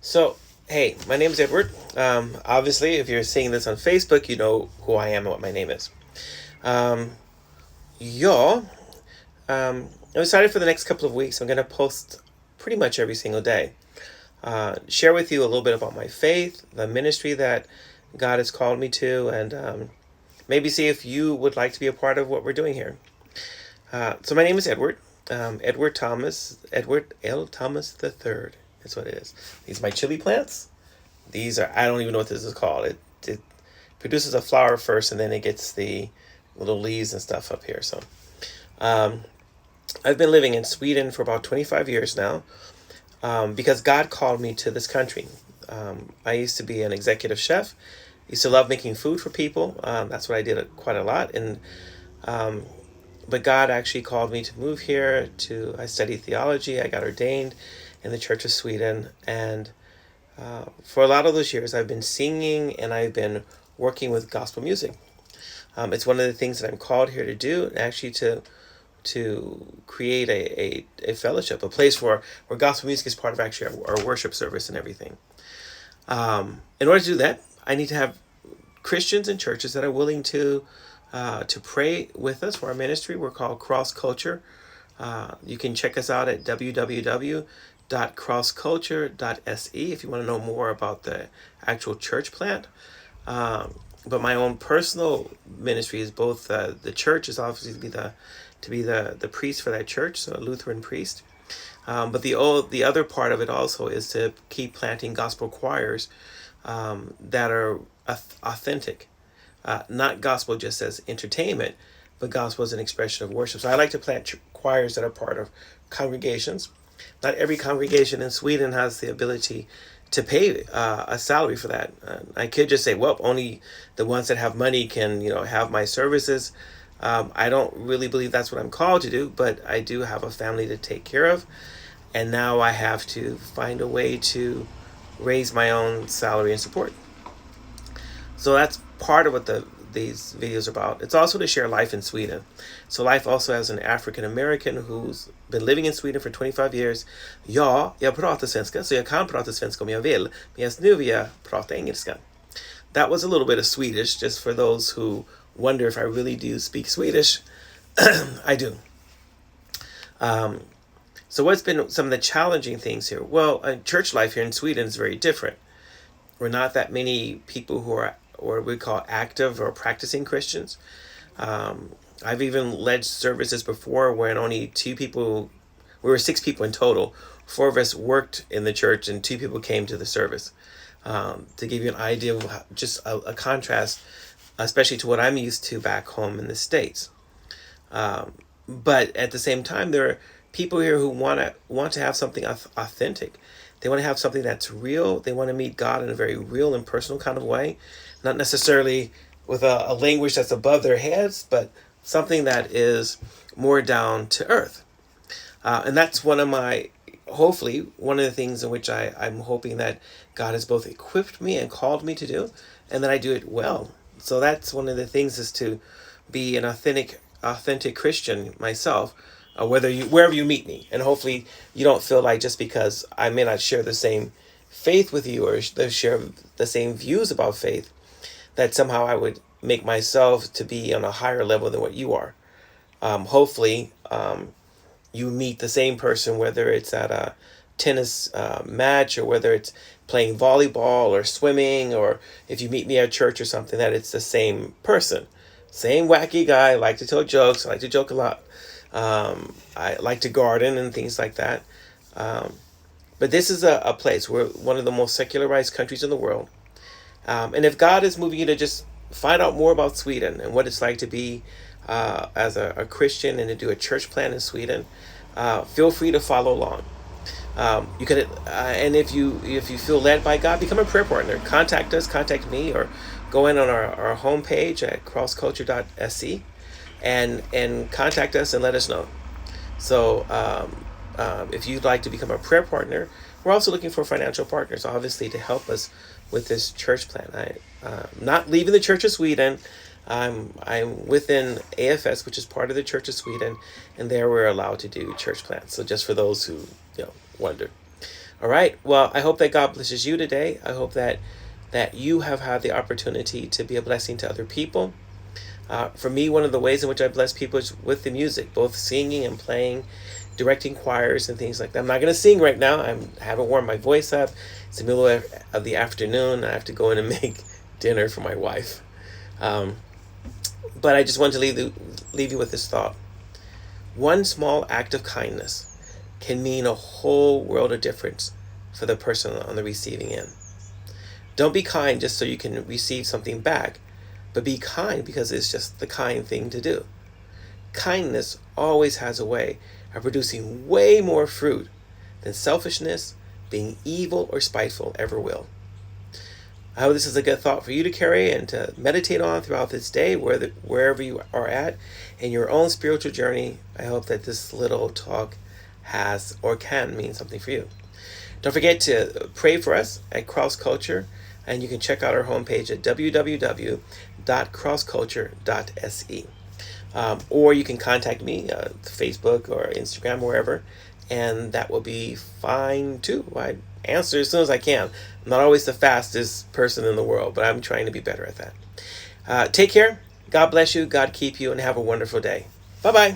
So, hey, my name is Edward. Obviously, if you're seeing this on Facebook, you know who I am and what my name is. Um, y'all, I'm excited for the next couple of weeks. I'm going to post pretty much every single day. Share with you a little bit about my faith, the ministry that God has called me to, and maybe see if you would like to be a part of what we're doing here. So, my name is Edward. Edward Thomas, Edward L. Thomas the Third. That's what it is. These are my chili plants. These are, I don't even know what this is called. It produces a flower first, and then it gets the little leaves and stuff up here. So um, I've been living in Sweden for about 25 years now, because God called me to this country. I used to be an executive chef. Used to love making food for people. That's what I did quite a lot. And um, but God actually called me to move here. I studied theology. I got ordained in the Church of Sweden, and for a lot of those years, I've been singing and I've been working with gospel music. It's one of the things that I'm called here to do, actually to create a fellowship, a place where gospel music is part of actually our worship service and everything. In order to do that, I need to have Christians and churches that are willing to pray with us for our ministry. We're called Cross Culture. You can check us out at www.crossculture.se if you want to know more about the actual church plant. But my own personal ministry is both the church is obviously to be the priest for that church, so a Lutheran priest. But the other part of it also is to keep planting gospel choirs that are authentic, not gospel just as entertainment, but gospel as an expression of worship. So I like to plant choirs that are part of congregations. Not every congregation in Sweden has the ability to pay a salary for that. I could just say, well, only the ones that have money can, have my services. I don't really believe that's what I'm called to do, but I do have a family to take care of, and now I have to find a way to raise my own salary and support. So that's part of what these videos are about. It's also to share life in Sweden. So life also as an African American who's been living in Sweden for 25 years. Ja, jag pratar svenska, så jag kan prata svenska om jag vill. Men just nu vill jag prata engelska. That was a little bit of Swedish, just for those who wonder if I really do speak Swedish. I do. Um, so what's been some of the challenging things here? Well, church life here in Sweden is very different. We're not that many people who are or we call active or practicing Christians. I've even led services before when only we were six people in total. Four of us worked in the church and two people came to the service. To give you an idea of just a contrast, especially to what I'm used to back home in the States. But at the same time, there are people here who want to have something authentic. They want to have something that's real. They want to meet God in a very real and personal kind of way, not necessarily with a language that's above their heads, but something that is more down to earth. And that's hopefully, one of the things in which I'm hoping that God has both equipped me and called me to do, and that I do it well. So that's one of the things, is to be an authentic Christian myself, wherever you meet me, and hopefully you don't feel like just because I may not share the same faith with you or share the same views about faith, that somehow I would make myself to be on a higher level than what you are. Hopefully, you meet the same person, whether it's at a tennis match or whether it's playing volleyball or swimming, or if you meet me at church or something, that it's the same person. Same wacky guy, like to tell jokes, I like to joke a lot. I like to garden and things like that. But this is a place, we're one of the most secularized countries in the world. And if God is moving you to just find out more about Sweden and what it's like to be as a Christian and to do a church plant in Sweden, feel free to follow along. You could, and if you feel led by God, become a prayer partner. Contact me, or go in on our homepage at crossculture.se and contact us and let us know. So if you'd like to become a prayer partner, we're also looking for financial partners, obviously, to help us with this church plant. I'm not leaving the Church of Sweden. I'm within AFS, which is part of the Church of Sweden, and there we're allowed to do church plants. So just for those who wonder. All right. Well, I hope that God blesses you today. I hope that you have had the opportunity to be a blessing to other people. For me, one of the ways in which I bless people is with the music, both singing and playing, directing choirs and things like that. I'm not going to sing right now. I haven't warmed my voice up. It's the middle of the afternoon. I have to go in and make dinner for my wife. But I just wanted to leave you with this thought. One small act of kindness can mean a whole world of difference for the person on the receiving end. Don't be kind just so you can receive something back, but be kind because it's just the kind thing to do. Kindness always has a way of producing way more fruit than selfishness, being evil, or spiteful ever will. I hope this is a good thought for you to carry and to meditate on throughout this day, wherever you are at in your own spiritual journey. I hope that this little talk has or can mean something for you. Don't forget to pray for us at Cross Culture, and you can check out our homepage at www.crossculture.se. Or you can contact me, Facebook or Instagram, wherever, and that will be fine too. I answer as soon as I can. I'm not always the fastest person in the world, but I'm trying to be better at that. Take care. God bless you. God keep you, and have a wonderful day. Bye-bye.